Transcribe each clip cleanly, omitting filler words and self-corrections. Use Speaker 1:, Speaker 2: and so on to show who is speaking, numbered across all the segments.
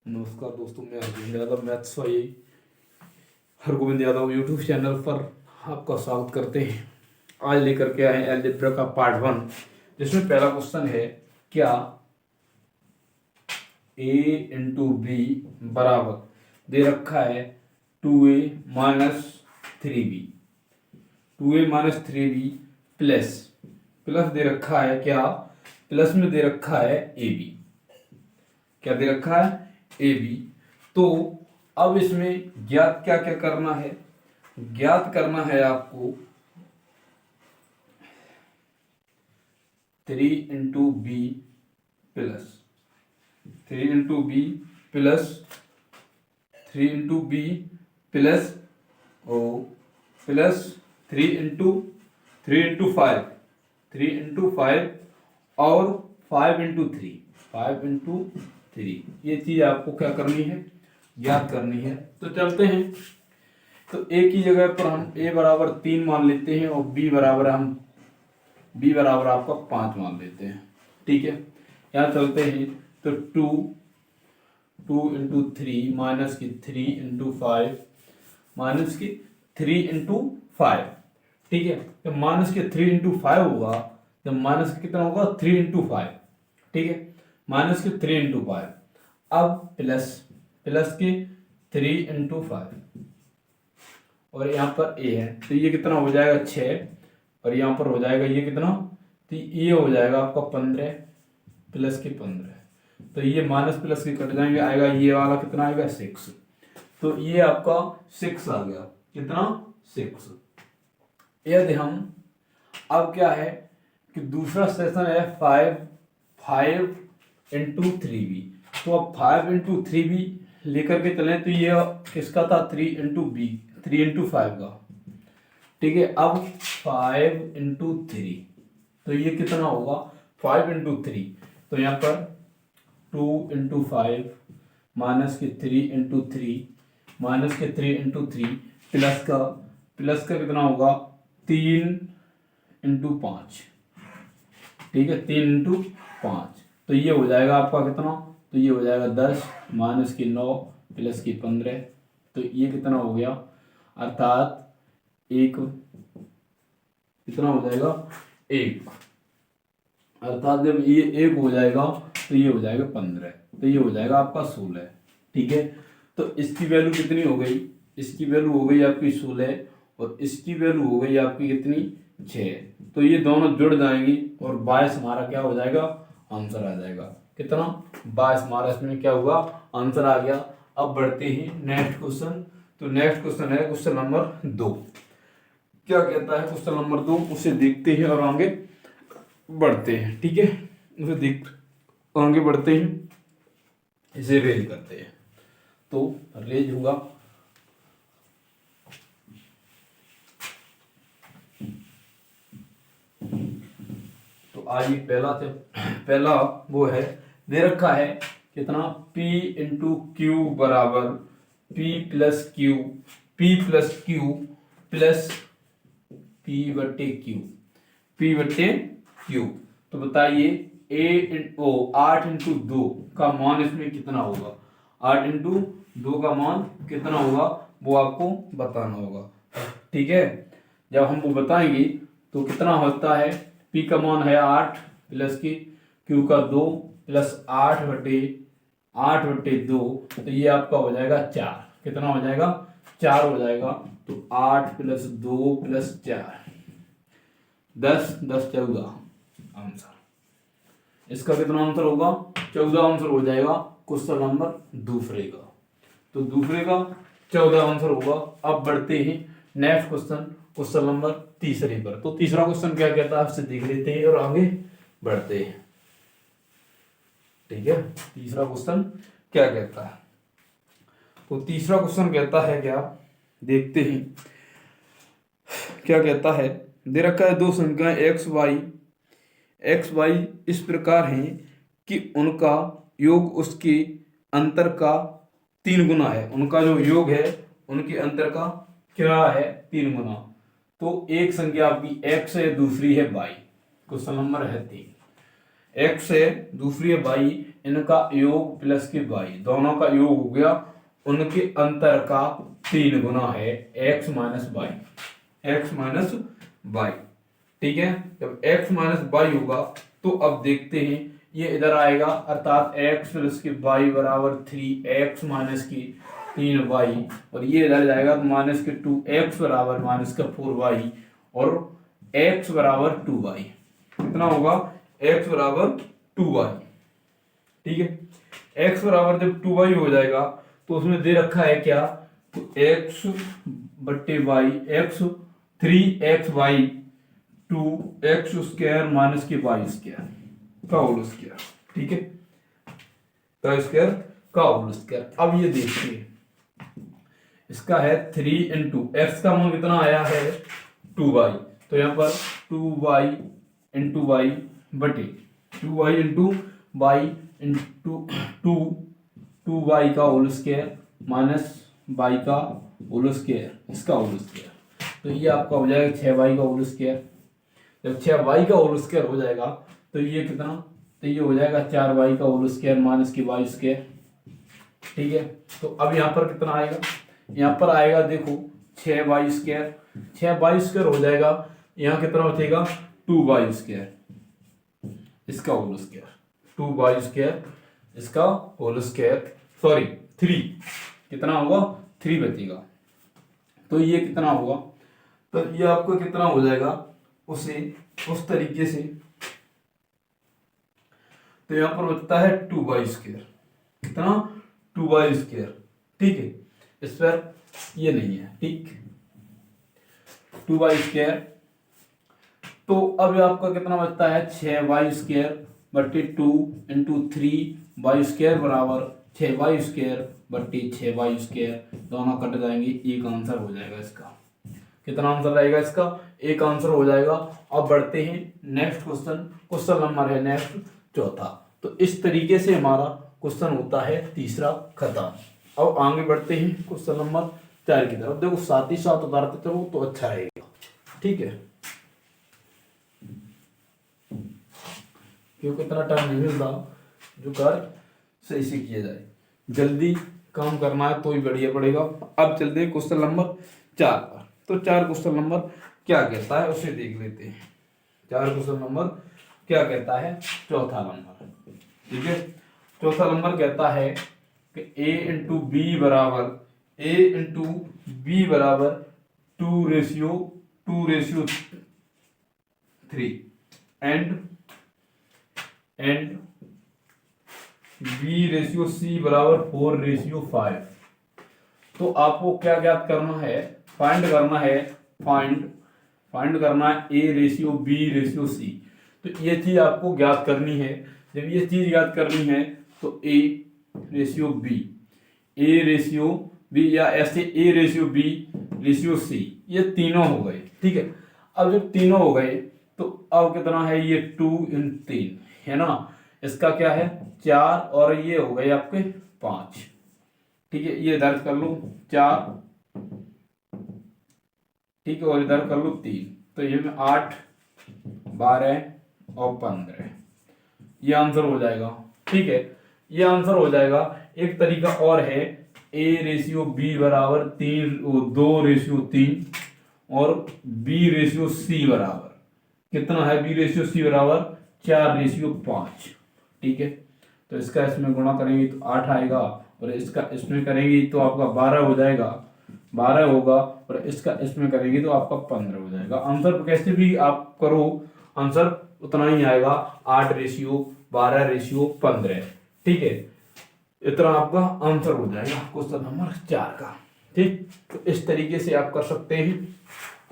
Speaker 1: नमस्कार दोस्तों, मैं Hargovind Yadav maths by Hargovind Yadav YouTube channel पर आपका स्वागत करते हैं। आज लेकर के आए अलजेब्रा का पार्ट 1, जिसमें पहला क्वेश्चन है क्या a इंटू बी बराबर दे रखा है 2a minus 3b, 2a minus 3b plus plus दे रखा है क्या, प्लस में दे रखा है ab, क्या दे रखा है ए बी। तो अब इसमें ज्ञात क्या क्या करना है, ज्ञात करना है आपको 3 into b plus 3 into b plus 3 into b plus o plus 3 into 5 3 into 5 और 5 इंटू 3 5 इंटू 3, ये चीज आपको क्या करनी है, ज्ञात करनी है। तो चलते हैं। तो ए की जगह पर हम ए बराबर 3 मान लेते हैं और बी बराबर आपका 5 मान लेते हैं। ठीक है, यहाँ चलते हैं। तो 2 इंटू 3 माइनस की 3 इंटू 5 माइनस की 3 इंटू 5। ठीक है, जब माइनस के 3 इंटू 5 होगा, जब माइनस कितना होगा 3 इंटू 5। ठीक है, माइनस के 3 इंटू 5, अब प्लस के 3 इंटू 5 और यहाँ पर ए है, तो ये कितना हो जाएगा 6 और यहाँ पर हो जाएगा ये कितना, तो ये हो जाएगा आपका 15 प्लस के 15। तो ये माइनस प्लस के कट जाएंगे, आएगा ये वाला कितना आएगा 6। तो ये आपका 6 आ गया, कितना 6। यदि हम अब क्या है कि दूसरा सेशन है 5 इंटू 3b। तो अब 5 इंटू 3b लेकर के चलें, तो ये किसका था 3 इंटू 5 का। ठीक है, अब 5 इंटू 3, तो ये कितना होगा 5 इंटू 3। तो यहाँ पर 2 इंटू 5 माइनस के 3 इंटू 3 माइनस के 3 इंटू 3 प्लस का कितना होगा 3 इंटू 5। ठीक है, 3 इंटू 5, तो ये हो जाएगा आपका कितना, तो ये हो जाएगा 10 माइनस की 9 प्लस की 15। तो ये कितना हो गया, अर्थात एक कितना हो जाएगा 1, अर्थात जब ये 1 हो जाएगा तो ये हो जाएगा 15, तो ये हो जाएगा आपका 16। ठीक है, तो इसकी वैल्यू कितनी हो गई, इसकी वैल्यू हो गई आपकी 16 और इसकी वैल्यू हो गई आपकी कितनी 6। तो ये दोनों जुड़ जाएंगी और 22 हमारा क्या हो जाएगा, आंसर आ जाएगा। कितना 22 हमारा इसमें क्या हुआ, आंसर आ गया। अब बढ़ते हैं नेक्स्ट क्वेश्चन। तो नेक्स्ट क्वेश्चन है क्वेश्चन नंबर 2। क्या कहता है क्वेश्चन नंबर 2, उसे देखते हैं और आगे बढ़ते हैं। ठीक है, उसे देख आगे बढ़ते हैं, इसे रेज करते हैं। तो रेज होगा आज ये पहला वो है, दे रखा है कितना P इंटू क्यू बराबर P plus Q plus P बट्टे क्यू। तो बताइए 8 इंटू 2 का मान इसमें कितना होगा, 8 इंटू 2 का मान कितना होगा वो आपको बताना होगा। ठीक है, जब हम वो बताएंगे तो कितना होता है, P का मान है 8 प्लस की Q का 2 प्लस 8 बटे 2, तो ये आपका हो जाएगा 4। कितना हो जाएगा 4 हो जाएगा। तो 8 प्लस 2 प्लस 4 10 10 14 आंसर। इसका कितना आंसर होगा 14 आंसर हो जाएगा क्वेश्चन नंबर दूसरे का। तो दूसरे का 14 आंसर होगा। अब बढ़ते हैं नेक्स्ट क्वेश्चन नंबर तीसरे पर। तो तीसरा क्वेश्चन क्या कहता है आपसे देख लेते हैं और आगे बढ़ते हैं। ठीक है, तीसरा क्वेश्चन क्या कहता है, तो तीसरा क्वेश्चन कहता है क्या, देखते हैं क्या कहता है। दे रखा है दो संख्याएं एक्स वाई इस प्रकार हैं कि उनका योग उसके अंतर का 3 गुना है। उनका जो योग है उनके अंतर का क्या है 3 गुना। तो एक संख्या आपकी x है, दूसरी है y। क्वेश्चन नंबर है 3। x है, दूसरी है y। इनका योग प्लस के वाई, दोनों का योग हो गया, उनके अंतर का 3 गुना है x minus y, x minus y. ठीक है, जब x माइनस वाई होगा तो अब देखते हैं ये इधर आएगा, अर्थात x प्लस के वाई बराबर 3x माइनस की 3y, और ये इधर जाएगा तो माइनस के 2x बराबर माइनस का 4y, और x बराबर 2y। कितना होगा? x बराबर 2y। ठीक है, x बराबर जब 2y हो जाएगा तो उसमें दे रखा है क्या, तो x बट्टे y, x 3xy 2x square minus के वाई स्क्वायर का होल स्क्वायर। ठीक है, का स्क्वायर का होल स्क्वायर। अब ये देखिए, इसका है 3 इंटू एक्स का मान कितना आया है 2y, तो यहाँ पर 2y इंटू वाई बटे 2y into Y into 2y का होल स्क्वायर माइनस y का होल स्क्वायर, इसका होल स्क्वायर, तो ये आपका हो जाएगा 6y का होल स्क्वायर। जब 6y का होल स्क्वायर हो जाएगा तो ये कितना, तो ये हो जाएगा 4y का होल स्क्वायर माइनस की वाई स्क्वायर। ठीक है, तो अब यहाँ पर कितना आएगा, यहाँ पर आएगा देखो 6y स्क्वायर, 6y स्क्वायर हो जाएगा, यहाँ कितना बचेगा 2y स्क्वायर, इसका होल स्क्वायर, 2y स्क्वायर इसका होल स्क्वायर, सॉरी 3, कितना होगा 3 बचेगा। तो ये कितना होगा, तो ये आपको कितना हो जाएगा उसे उस तरीके से, तो यहाँ पर बचता है 2y स्क्वायर, कितना 2y स्क्वायर। ठीक है, इस पर ये नहीं है, ठीक 2y स्क्वायर। तो अब आपका कितना बचता है 6y स्क्वायर बट्टे 2 इंटू 3y स्क्वायर बराबर 6y स्क्वायर बट्टे 6y स्क्वायर, दोनों कट जाएंगे, एक आंसर हो जाएगा इसका। कितना आंसर रहेगा इसका, एक आंसर हो जाएगा। अब बढ़ते हैं नेक्स्ट क्वेश्चन, क्वेश्चन नंबर है नेक्स्ट चौथा। तो इस तरीके से हमारा क्वेश्चन होता है तीसरा खत्म। अब आगे बढ़ते हैं क्वेश्चन नंबर 4 की तरफ। देखो साथ ही साथ उतारते चलो तो अच्छा रहेगा। ठीक है, क्योंकि इतना टाइम नहीं मिलता जो कार्य सही से किया जाए, जल्दी काम करना है तो ही बढ़िया पड़ेगा। अब चलते हैं क्वेश्चन नंबर 4 पर। तो 4 क्वेश्चन नंबर क्या कहता है उसे देख लेते हैं। 4 क्वेश्चन नंबर क्या कहता है, चौथा नंबर। ठीक है, चौथा नंबर कहता है कि a इंटू बी बराबर 2:3 एंड b/c बराबर 4:5। तो आपको क्या ज्ञात करना है, फाइंड करना है a/b/c। तो ये चीज आपको ज्ञात करनी है। जब ये चीज ज्ञात करनी है तो a/b या ऐसे a/b/c, ये तीनों हो गए। ठीक है, अब जब तीनों हो गए तो अब कितना है, ये 2 × 3 है ना, इसका क्या है 4, और ये हो गए आपके 5। ठीक है, ये इधर कर लो 4, ठीक है, और इधर कर लो 3, तो ये में 8, 12 और 15, ये आंसर हो जाएगा। ठीक है, ये आंसर हो जाएगा। एक तरीका और है, a/b बराबर 2:3 और b/c बराबर कितना है, b/c बराबर 4:5। ठीक है, तो इसका इसमें गुणा करेंगे तो 8 आएगा, और इसका इसमें करेंगे तो आपका 12 हो जाएगा, 12 होगा, और इसका इसमें करेंगे तो आपका 15 हो जाएगा। आंसर कैसे भी आप करो, आंसर उतना ही आएगा, 8:12:15। ठीक है, इतना आपका आंसर हो जाएगा क्वेश्चन नंबर 4 का। ठीक, तो इस तरीके से आप कर सकते हैं।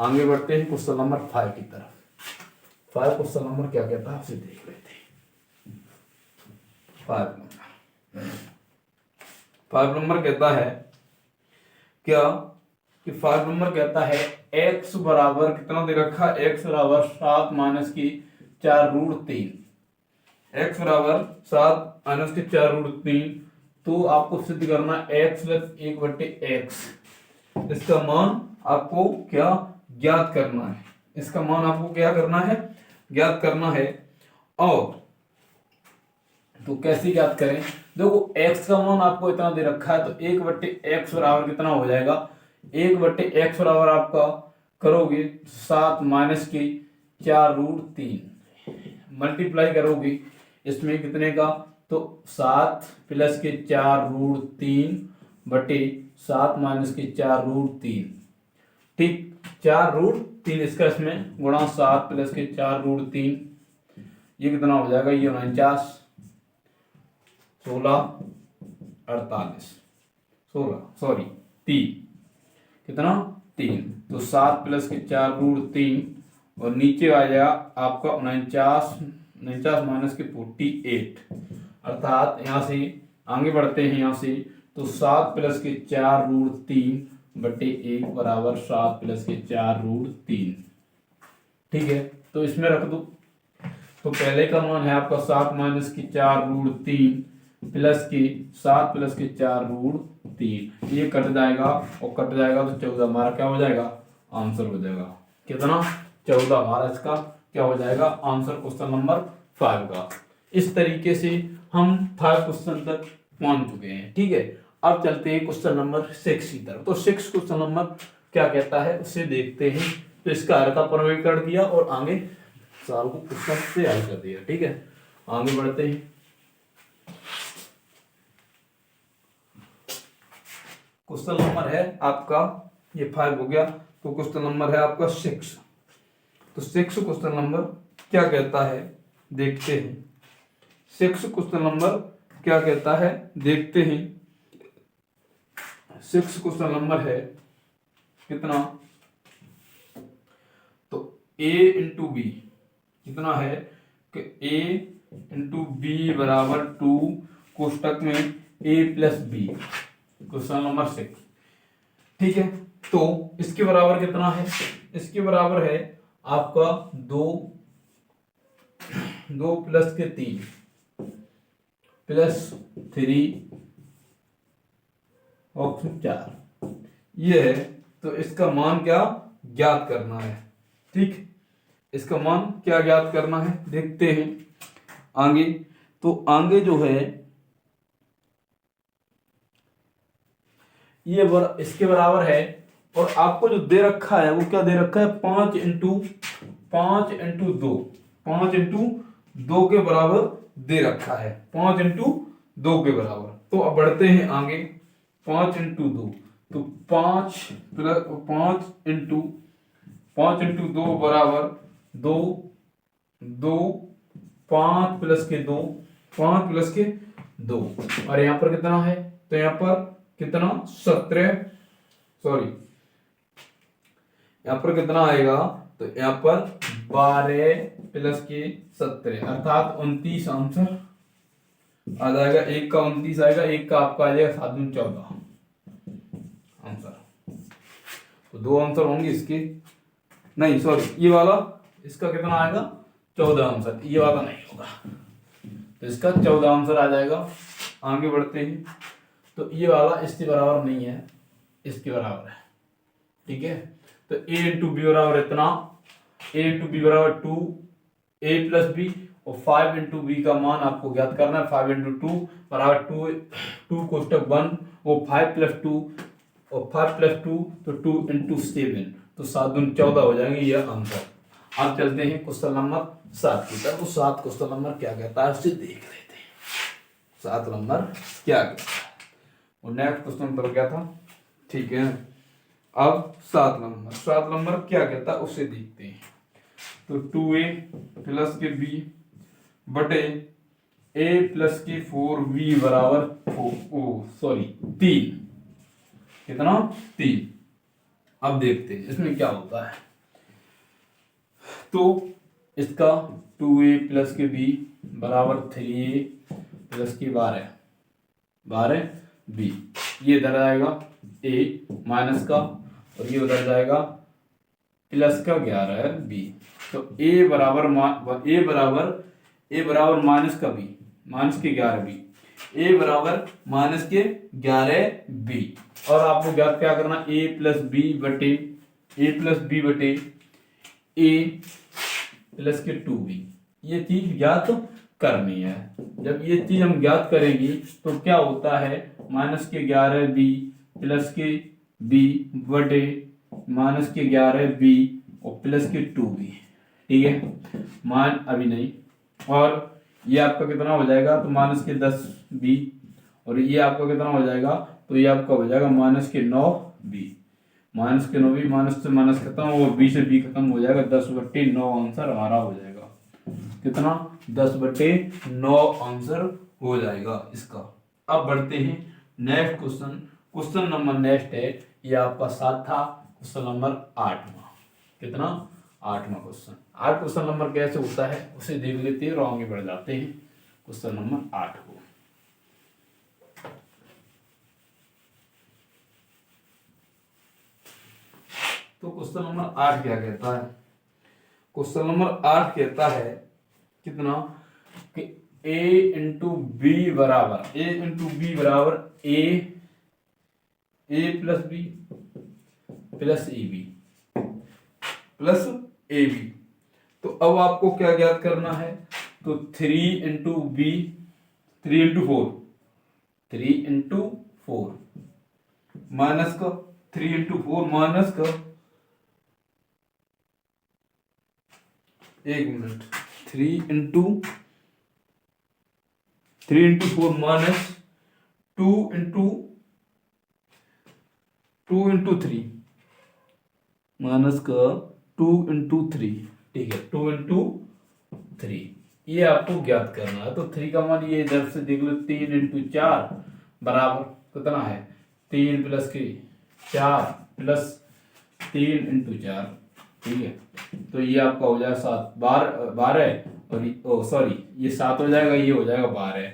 Speaker 1: आगे बढ़ते हैं क्वेश्चन नंबर 5 की तरफ। 5 क्वेश्चन नंबर क्या कहता है उसे देख लेते हैं। 5 नंबर कहता है क्या, कि 5 नंबर कहता है x बराबर कितना दे रखा, x बराबर 7 माइनस की 4√3, x बराबर 7 माइनस की 4√3। तो आपको सिद्ध करना x + 1/x, इसका मान आपको क्या ज्ञात करना है, इसका मान आपको क्या करना है, ज्ञात करना है। और तो कैसे ज्ञात करें? देखो x का मान आपको इतना दे रखा है, तो 1/x बराबर कितना हो जाएगा? 1/x बराबर आपका करोगे 7 माइनस के 4√3 मल्टीप्लाई करोगे इसमें कितने का? तो 7 प्लस के 4√3 बटे 7 माइनस के 4√3, ठीक, 4√3 इसका इसमें गुणा 7 प्लस के 4√3, ये कितना हो जाएगा? ये 49, 16, 48, 16 सॉरी 3, कितना? 3, तो 7 प्लस के 4√3 और नीचे आ जाएगा आपका 49, 49 माइनस के 48, अर्थात यहाँ से आगे बढ़ते हैं यहाँ से, तो 7 प्लस के 4√3 बटे 1 बराबर 7 प्लस के 4√3, ठीक है। तो इसमें रख दो, तो पहले का मान है आपका 7 माइनस की 4√3 प्लस की 7 प्लस की 4√3, ये कट जाएगा और कट जाएगा तो 14 हमारा क्या हो जाएगा? आंसर हो जाएगा। कितना? 14 हमारा इसका क्या हो जाएगा? आंसर क्वेश्चन नंबर 5 का। इस तरीके से हम 5 क्वेश्चन तक पहुंच चुके हैं, ठीक है। अब चलते हैं क्वेश्चन नंबर 6 की तरफ। तो 6 क्वेश्चन नंबर क्या कहता है उसे देखते हैं। तो इसका अर्थ का प्रमेय कर दिया और आगे साल को क्वेश्चन से हल कर दिया, ठीक है। आगे बढ़ते हैं। क्वेश्चन नंबर है आपका, ये 5 हो गया, तो क्वेश्चन नंबर है आपका 6। तो 6 क्वेश्चन नंबर क्या कहता है देखते हैं। 6 क्वेश्चन नंबर क्या कहता है देखते हैं। 6 क्वेश्चन नंबर है कितना? तो a इंटू बी कितना है कि a इंटू बी बराबर 2 कोष्टक में a plus b, question number 6, ठीक है। तो इसके बराबर कितना है? इसके बराबर है आपका 2 प्लस के 3 प्लस 3 और 4, ये है। तो इसका मान क्या ज्ञात करना है, ठीक। इसका मान क्या ज्ञात करना है देखते हैं आगे। तो आगे जो है ये इसके बराबर है, और आपको जो दे रखा है वो क्या दे रखा है? 5 इंटू 2, 5 इंटू 2 के बराबर दे रखा है, 5 इंटू 2 के बराबर। तो अब बढ़ते हैं आगे। 5 इंटू 2, तो 5 प्लस 5 इंटू 2 बराबर 2, 2, 5 प्लस के 2, 5 प्लस के 2, और यहाँ पर कितना है? तो यहाँ पर कितना? 17, सॉरी यहाँ पर कितना आएगा? तो यहाँ पर 12 प्लस के 17, अर्थात 29 आंसर आ जाएगा। एक का 29 आएगा, एक का आपका आ जाएगा 7 दूनी 14 आंसर। तो 2 आंसर होंगे इसके, नहीं सॉरी ये वाला, इसका कितना आएगा? 14 आंसर, ये वाला नहीं होगा, तो इसका 14 आंसर आ जाएगा। आगे बढ़ते हैं। तो ये वाला इसके बराबर नहीं है, इसके बराबर है, ठीक है। तो a इंटू बी बराबर इतना, a इंटू बी बराबर 2 a प्लस बी, और 5 इंटू बी का मान आपको ज्ञात करना है। 5 इंटू 2 बराबर 2 कोष्टक 1, वो 5 प्लस 2 और 5 प्लस 2 तो 2 इंटू 7, तो 7 दूनी 14 हो जाएंगे, यह आंसर। अब चलते हैं क्वेश्चन नंबर 7 की तरफ। तो 7 क्वेश्चन नंबर क्या कहता है उसे देख लेते हैं। 7 नंबर क्या कहता है, और नेक्स्ट क्वेश्चन नंबर क्या था, ठीक है। अब 7 नंबर क्या कहता है उसे देखते हैं। तो 2a प्लस के b बटे a प्लस के 4b बराबर 3, कितना? 3। अब देखते हैं इसमें क्या होता है। तो इसका 2a प्लस के b बराबर 3a प्लस के 12b, ये इधर आएगा a माइनस का, और ये उधर जाएगा प्लस का 11b। तो a बराबर माइनस का b, माइनस के 11b, a बराबर माइनस के 11b। और आपको ज्ञात क्या करना? a प्लस बी बटे a प्लस के 2b, ये चीज ज्ञात करनी है। जब ये चीज हम ज्ञात करेंगी तो क्या होता है, माइनस के 11b प्लस के b बटे माइनस के 11b और प्लस के 2b। ठीक है, मान अभी नहीं, और ये आपका कितना हो जाएगा, तो माइनस के 10b और ये आपका कितना हो जाएगा, तो ये आपका हो जाएगा माइनस के 9b। माइनस के 9b, माइनस से माइनस खत्म और b से b खत्म हो जाएगा, 10/9 आंसर हमारा हो जाएगा। कितना, 10/9 आंसर हो जाएगा इसका। अब बढ़ते हैं next question. Question number next है, ये आपका 7 था, क्वेश्चन नंबर 8वां। कितना, 8वां क्वेश्चन। 8 क्वेश्चन नंबर कैसे होता है उसे देख लेते हैं और आगे बढ़ जाते हैं क्वेश्चन नंबर 8 को। तो क्वेश्चन नंबर 8 क्या कहता है, क्वेश्चन नंबर 8 कहता है कितना, कि a इंटू बी बराबर A plus B plus A B. तो अब आपको क्या ज्ञात करना है, तो 3 इंटू बी, 3 इंटू 4 माइनस का 3 इंटू 4 माइनस का, एक minute, 3 into 4 minus 2 into 3 minus का 2 इंटू 3। ठीक है, 2 इंटू 3 ये आपको ज्ञात करना है। तो 3 का मान ये इधर से देख लो, 3 इंटू 4 बराबर कितना है, 3 प्लस के 4 प्लस 3 इंटू 4। ठीक है, तो ये आपका हो जाएगा 7 12 और सॉरी ये 7 हो जाएगा, ये हो जाएगा 12।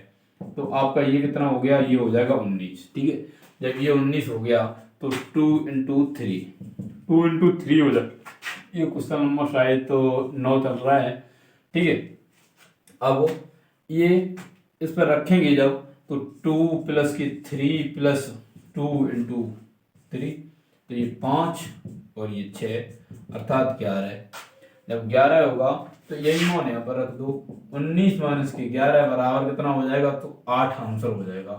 Speaker 1: तो आपका ये कितना हो गया, ये हो जाएगा 19। ठीक है, जब ये 19 हो गया तो 2 इंटू 3 हो जाएगा। ये क्वेश्चन नंबर शायद तो 9 चल रहा है। ठीक है, अब ये इस पर रखेंगे जब, तो 2 प्लस के 3 प्लस 2 इंटू 3, तो ये 5 और ये 6 अर्थात 11। जब 11 होगा तो यही मान यहाँ पर रख दो, 19 माइनस के 11 बराबर कितना हो जाएगा, तो 8 आंसर हो जाएगा।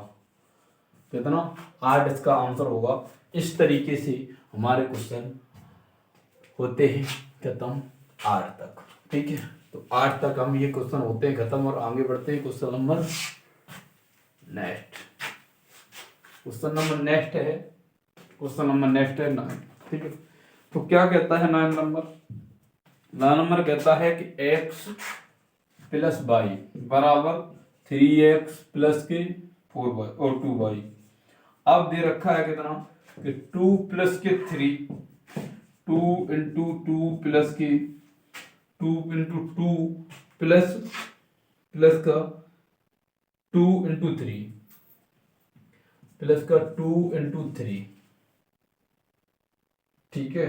Speaker 1: कितना, 8 इसका आंसर होगा। इस तरीके से हमारे क्वेश्चन होते हैं खत्म 8 तक। ठीक है, तो 8 तक हम ये क्वेश्चन होते हैं खत्म और आगे बढ़ते हैं question number next. Question number next है 9। ठीक है, तो क्या कहता है 9 नंबर कहता है कि x प्लस वाई बराबर 3x प्लस के 4y और 2y। अब दे रखा है कितना, कि 2 प्लस के 3, 2 इंटू 2 प्लस के 2 इंटू 2 प्लस का 2 इंटू 3 प्लस का 2 इंटू 3। ठीक है,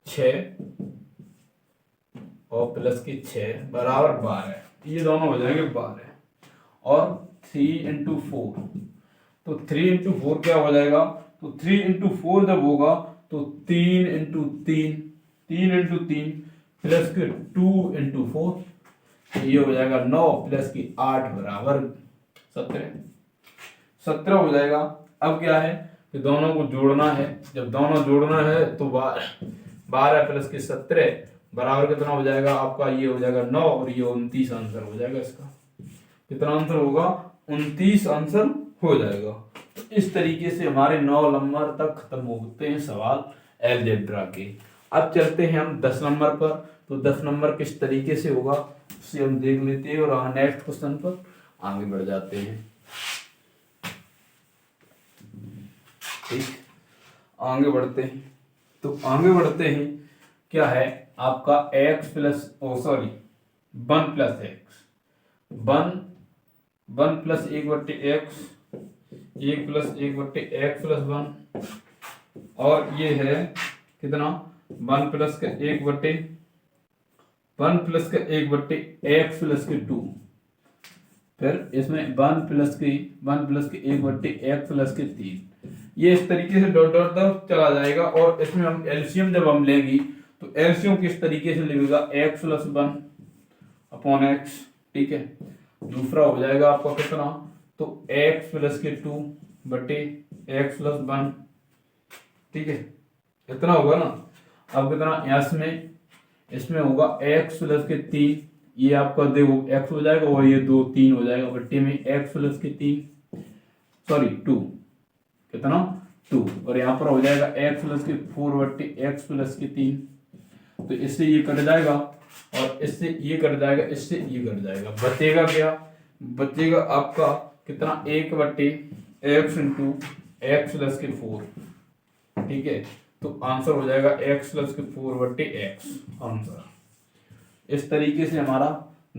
Speaker 1: 6 और प्लस की 6 बराबर 12। ये दोनों हो जाएंगे 12 और 3 इंटू 4, तो 3 इंटू 4 क्या हो जाएगा, तो 3 इंटू 4 जब होगा तो 3 इंटू 3 प्लस के 2 इंटू 4, ये हो जाएगा 9 प्लस की 8 बराबर 17 हो जाएगा। अब क्या है कि दोनों को जोड़ना है। जब दोनों जोड़ना है तो 12 प्लस के 17 बराबर कितना हो जाएगा आपका, ये हो जाएगा 9 और ये 29 आंसर हो जाएगा। इसका कितना आंसर होगा, 29 आंसर हो जाएगा। तो इस तरीके से हमारे 9 नंबर तक खत्म होते हैं सवाल अलजेब्रा के। अब चलते हैं हम 10 नंबर पर। तो 10 नंबर किस तरीके से होगा उसे हम देख लेते हैं और नेक्स्ट क्वेश्चन पर आगे बढ़ जाते हैं। ठीक, आगे बढ़ते हैं। तो आगे बढ़ते हैं, क्या है आपका x plus 1 plus x, 1 plus 1/x, 1 plus 1/x plus 1, और ये है कितना 1 प्लस का 1/x प्लस के 2। फिर इसमें 1 प्लस के 1/x प्लस के 3। ये इस तरीके से डॉट डॉट तक चला जाएगा। और इसमें हम एलसीएम जब हम लेंगे तो एलसीएम किस तरीके से लगेगा, x प्लस 1 अपॉन एक्स, ठीक है। दूसरा हो जाएगा आपका कितना, तो एक्स प्लस के 2 बटे एक्स प्लस 1, ठीक है, इतना होगा ना। अब कितना इसमें होगा एक्स प्लस के 3, ये आपका देखो एक्स हो जाएगा और ये 2 3 हो जाएगा, बट्टे में एक्स प्लस के 3, सॉरी 2, कितना 2, और यहाँ पर हो जाएगा एक्स प्लस के 4 बट्टे एक्स प्लस के 3। तो इससे ये कट जाएगा और इससे ये कट जाएगा, इससे ये कट जाएगा, बचेगा क्या, बचेगा आपका कितना 1 बट्टे एक्स इंटू एक्स प्लस के 4, ठीक है। तो आंसर हो जाएगा एक्स प्लस के 4 बट्टे एक्स आंसर। इस तरीके से हमारा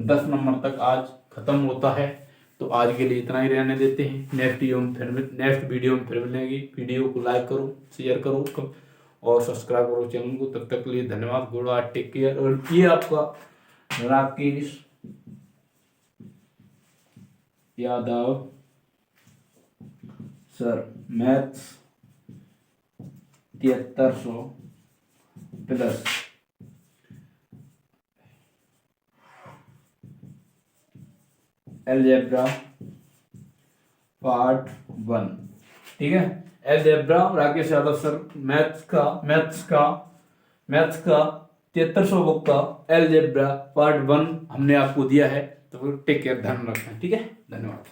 Speaker 1: 10 नंबर तक आज खत्म होता है। तो आज के लिए इतना ही रहने देते हैं। नेक्स्ट वीडियो में फिर मिलेंगे। वीडियो को लाइक करो, शेयर करो और सब्सक्राइब करो चैनल को। तब तक के लिए धन्यवाद। Good bye, take care. और ये आपका Rakesh Yadav sir, maths 7300 plus algebra part 1, ठीक है। Algebra Rakesh Yadav sir, maths का 7300 बुक का अलजेब्रा पार्ट 1 हमने आपको दिया है। तो टेक केयर, ध्यान रखें, ठीक है। धन्यवाद।